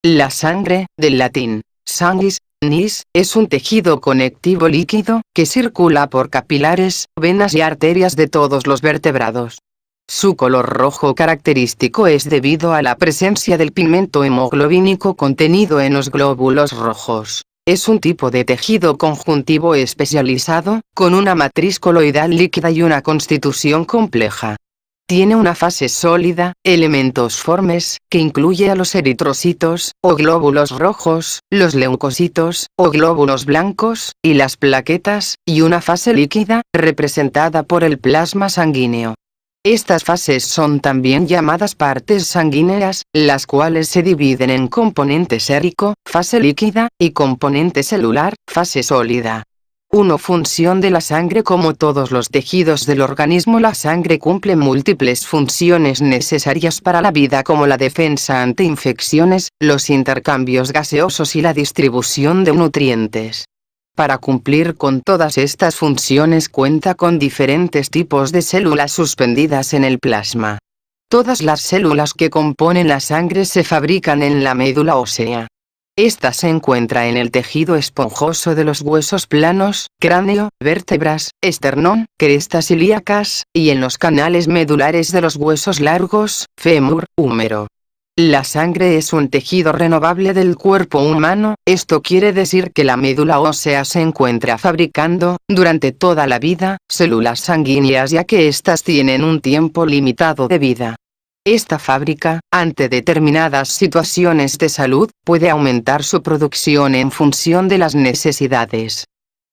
La sangre, del latín, sanguis, nis, es un tejido conectivo líquido, que circula por capilares, venas y arterias de todos los vertebrados. Su color rojo característico es debido a la presencia del pigmento hemoglobínico contenido en los glóbulos rojos. Es un tipo de tejido conjuntivo especializado, con una matriz coloidal líquida y una constitución compleja. Tiene una fase sólida, elementos formes, que incluye a los eritrocitos, o glóbulos rojos, los leucocitos, o glóbulos blancos, y las plaquetas, y una fase líquida, representada por el plasma sanguíneo. Estas fases son también llamadas partes sanguíneas, las cuales se dividen en componente sérico, fase líquida, y componente celular, fase sólida. 1. Función de la sangre. Como todos los tejidos del organismo, la sangre cumple múltiples funciones necesarias para la vida, como la defensa ante infecciones, los intercambios gaseosos y la distribución de nutrientes. Para cumplir con todas estas funciones cuenta con diferentes tipos de células suspendidas en el plasma. Todas las células que componen la sangre se fabrican en la médula ósea. Esta se encuentra en el tejido esponjoso de los huesos planos, cráneo, vértebras, esternón, crestas ilíacas, y en los canales medulares de los huesos largos, fémur, húmero. La sangre es un tejido renovable del cuerpo humano. Esto quiere decir que la médula ósea se encuentra fabricando, durante toda la vida, células sanguíneas, ya que éstas tienen un tiempo limitado de vida. Esta fábrica, ante determinadas situaciones de salud, puede aumentar su producción en función de las necesidades.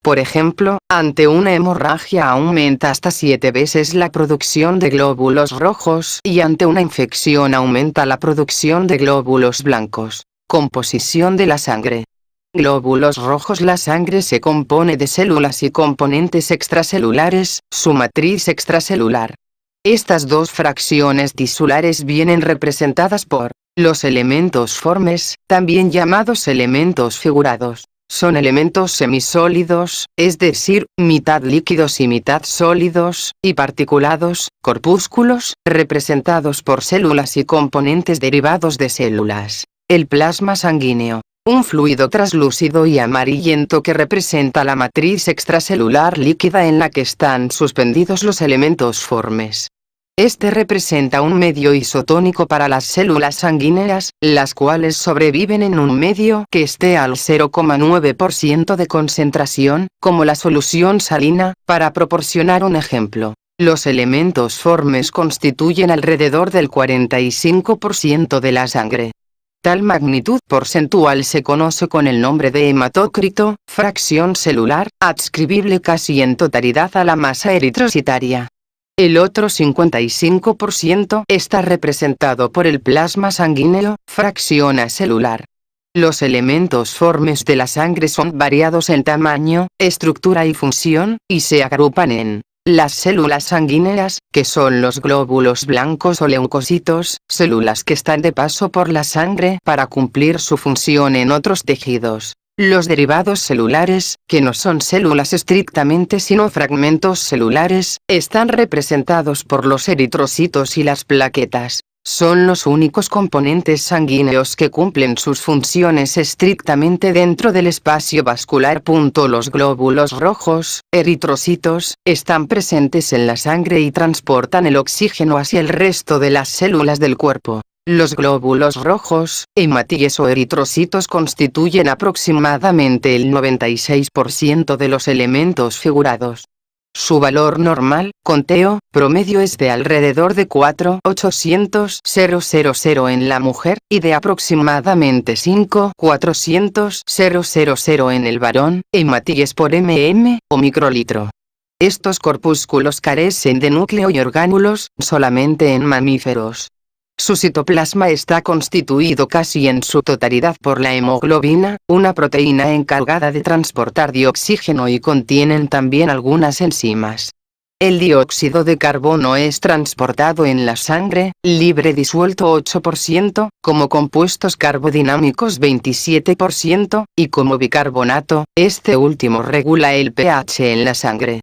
Por ejemplo, ante una hemorragia aumenta hasta 7 veces la producción de glóbulos rojos y ante una infección aumenta la producción de glóbulos blancos. Composición de la sangre. Glóbulos rojos. La sangre se compone de células y componentes extracelulares, su matriz extracelular. Estas dos fracciones tisulares vienen representadas por los elementos formes, también llamados elementos figurados. Son elementos semisólidos, es decir, mitad líquidos y mitad sólidos, y particulados, corpúsculos, representados por células y componentes derivados de células. El plasma sanguíneo. Un fluido traslúcido y amarillento que representa la matriz extracelular líquida en la que están suspendidos los elementos formes. Este representa un medio isotónico para las células sanguíneas, las cuales sobreviven en un medio que esté al 0,9% de concentración, como la solución salina. Para proporcionar un ejemplo, los elementos formes constituyen alrededor del 45% de la sangre. Tal magnitud porcentual se conoce con el nombre de hematócrito, fracción celular, adscribible casi en totalidad a la masa eritrocitaria. El otro 55% está representado por el plasma sanguíneo, fracción acelular. Los elementos formes de la sangre son variados en tamaño, estructura y función, y se agrupan en las células sanguíneas, que son los glóbulos blancos o leucocitos, células que están de paso por la sangre para cumplir su función en otros tejidos. Los derivados celulares, que no son células estrictamente sino fragmentos celulares, están representados por los eritrocitos y las plaquetas. Son los únicos componentes sanguíneos que cumplen sus funciones estrictamente dentro del espacio vascular. Los glóbulos rojos, eritrocitos, están presentes en la sangre y transportan el oxígeno hacia el resto de las células del cuerpo. Los glóbulos rojos, hematíes o eritrocitos constituyen aproximadamente el 96% de los elementos figurados. Su valor normal, conteo, promedio es de alrededor de 4.800.000 en la mujer, y de aproximadamente 5.400.000 en el varón, hematíes por mm, o microlitro. Estos corpúsculos carecen de núcleo y orgánulos, solamente en mamíferos. Su citoplasma está constituido casi en su totalidad por la hemoglobina, una proteína encargada de transportar dioxígeno, y contienen también algunas enzimas. El dióxido de carbono es transportado en la sangre, libre disuelto 8%, como compuestos carbodinámicos 27%, y como bicarbonato, este último regula el pH en la sangre.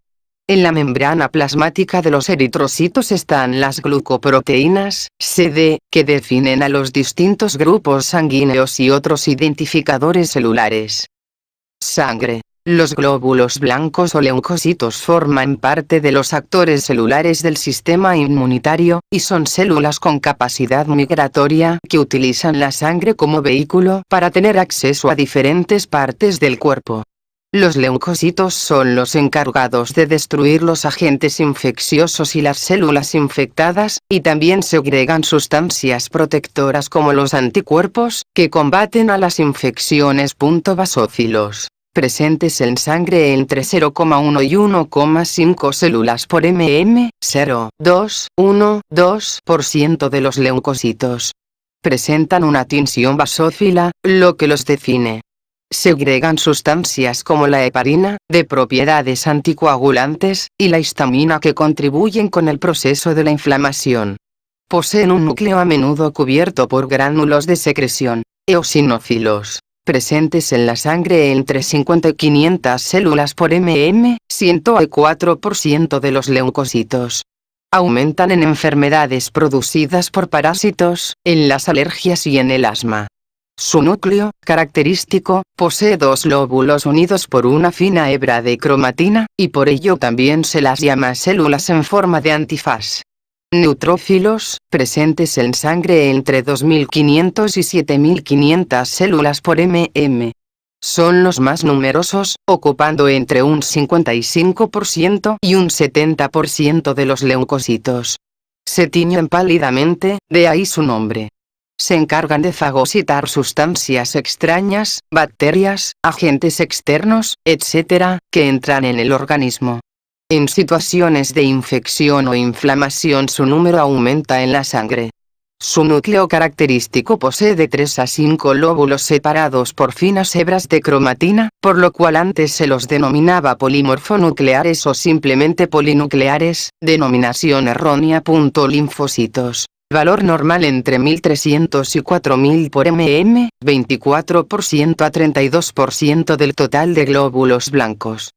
En la membrana plasmática de los eritrocitos están las glucoproteínas, CD, que definen a los distintos grupos sanguíneos y otros identificadores celulares. Sangre. Los glóbulos blancos o leucocitos forman parte de los actores celulares del sistema inmunitario, y son células con capacidad migratoria que utilizan la sangre como vehículo para tener acceso a diferentes partes del cuerpo. Los leucocitos son los encargados de destruir los agentes infecciosos y las células infectadas, y también segregan sustancias protectoras como los anticuerpos, que combaten a las infecciones. Basófilos. Presentes en sangre entre 0,1 y 1,5 células por mm, 0,2 de los leucocitos. Presentan una tinción basófila, lo que los define. Segregan sustancias como la heparina, de propiedades anticoagulantes, y la histamina que contribuyen con el proceso de la inflamación. Poseen un núcleo a menudo cubierto por gránulos de secreción. Eosinófilos. Presentes en la sangre entre 50 y 500 células por mm, 104% de los leucocitos. Aumentan en enfermedades producidas por parásitos, en las alergias y en el asma. Su núcleo, característico, posee dos lóbulos unidos por una fina hebra de cromatina, y por ello también se las llama células en forma de antifaz. Neutrófilos, presentes en sangre entre 2500 y 7500 células por mm. Son los más numerosos, ocupando entre un 55% y un 70% de los leucocitos. Se tiñen pálidamente, de ahí su nombre. Se encargan de fagocitar sustancias extrañas, bacterias, agentes externos, etc., que entran en el organismo. En situaciones de infección o inflamación su número aumenta en la sangre. Su núcleo característico posee de 3 a 5 lóbulos separados por finas hebras de cromatina, por lo cual antes se los denominaba polimorfonucleares o simplemente polinucleares, denominación errónea. Linfocitos. Valor normal entre 1300 y 4000 por mm, 24% a 32% del total de glóbulos blancos.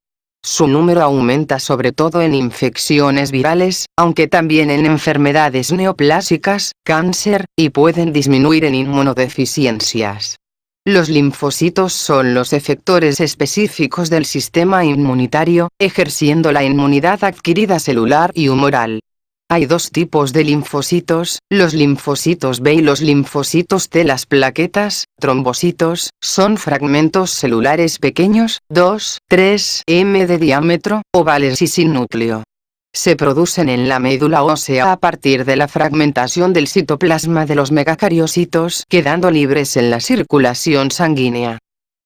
Su número aumenta sobre todo en infecciones virales, aunque también en enfermedades neoplásicas, cáncer, y pueden disminuir en inmunodeficiencias. Los linfocitos son los efectores específicos del sistema inmunitario, ejerciendo la inmunidad adquirida celular y humoral. Hay dos tipos de linfocitos, los linfocitos B y los linfocitos T. Las plaquetas, trombocitos, son fragmentos celulares pequeños, 2-3 m de diámetro, ovales y sin núcleo. Se producen en la médula ósea a partir de la fragmentación del citoplasma de los megacariocitos, quedando libres en la circulación sanguínea.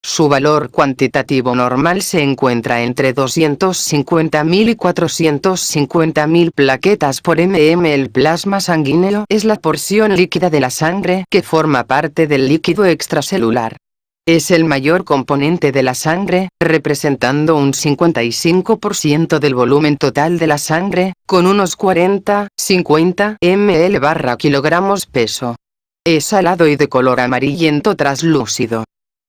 Su valor cuantitativo normal se encuentra entre 250.000 y 450.000 plaquetas por mm. El plasma sanguíneo es la porción líquida de la sangre que forma parte del líquido extracelular. Es el mayor componente de la sangre, representando un 55% del volumen total de la sangre, con unos 40-50 ml/kg peso. Es salado y de color amarillento traslúcido.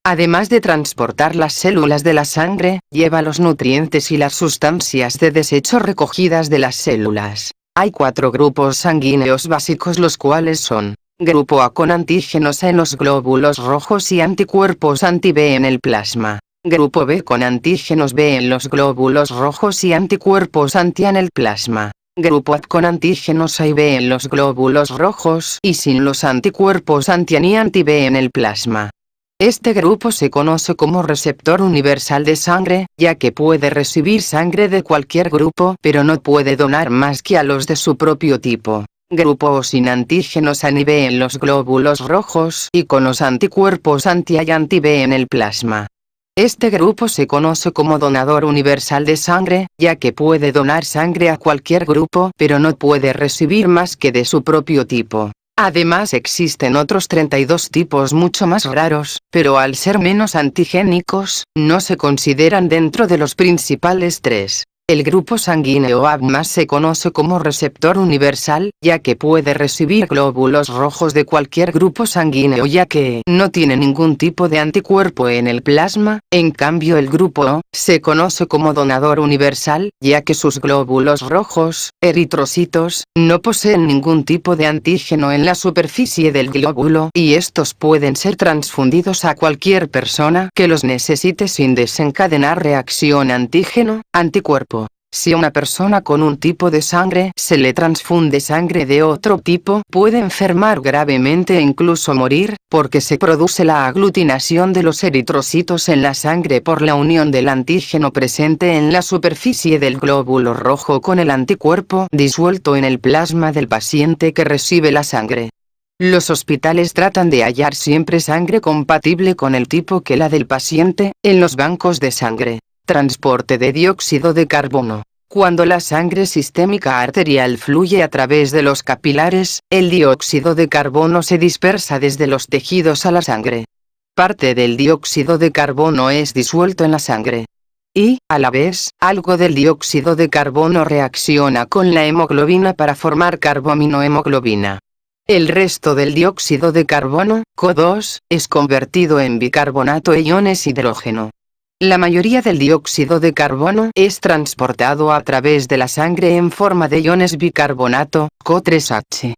Además de transportar las células de la sangre, lleva los nutrientes y las sustancias de desecho recogidas de las células. Hay 4 grupos sanguíneos básicos, los cuales son: Grupo A con antígenos A en los glóbulos rojos y anticuerpos anti-B en el plasma. Grupo B con antígenos B en los glóbulos rojos y anticuerpos anti-A en el plasma. Grupo A con antígenos A y B en los glóbulos rojos y sin los anticuerpos anti-A ni anti-B en el plasma. Este grupo se conoce como receptor universal de sangre, ya que puede recibir sangre de cualquier grupo, pero no puede donar más que a los de su propio tipo. Grupo O sin antígenos A ni B en los glóbulos rojos y con los anticuerpos anti-A y anti-B en el plasma. Este grupo se conoce como donador universal de sangre, ya que puede donar sangre a cualquier grupo, pero no puede recibir más que de su propio tipo. Además existen otros 32 tipos mucho más raros, pero al ser menos antigénicos, no se consideran dentro de los principales 3. El grupo sanguíneo AB+ se conoce como receptor universal, ya que puede recibir glóbulos rojos de cualquier grupo sanguíneo ya que no tiene ningún tipo de anticuerpo en el plasma. En cambio el grupo O se conoce como donador universal, ya que sus glóbulos rojos, eritrocitos, no poseen ningún tipo de antígeno en la superficie del glóbulo y estos pueden ser transfundidos a cualquier persona que los necesite sin desencadenar reacción antígeno-anticuerpo. Si a una persona con un tipo de sangre se le transfunde sangre de otro tipo, puede enfermar gravemente e incluso morir, porque se produce la aglutinación de los eritrocitos en la sangre por la unión del antígeno presente en la superficie del glóbulo rojo con el anticuerpo disuelto en el plasma del paciente que recibe la sangre. Los hospitales tratan de hallar siempre sangre compatible con el tipo que la del paciente, en los bancos de sangre. Transporte de dióxido de carbono. Cuando la sangre sistémica arterial fluye a través de los capilares, el dióxido de carbono se dispersa desde los tejidos a la sangre. Parte del dióxido de carbono es disuelto en la sangre. Y, a la vez, algo del dióxido de carbono reacciona con la hemoglobina para formar carboaminohemoglobina. El resto del dióxido de carbono, CO2, es convertido en bicarbonato e iones hidrógeno. La mayoría del dióxido de carbono es transportado a través de la sangre en forma de iones bicarbonato, CO3H.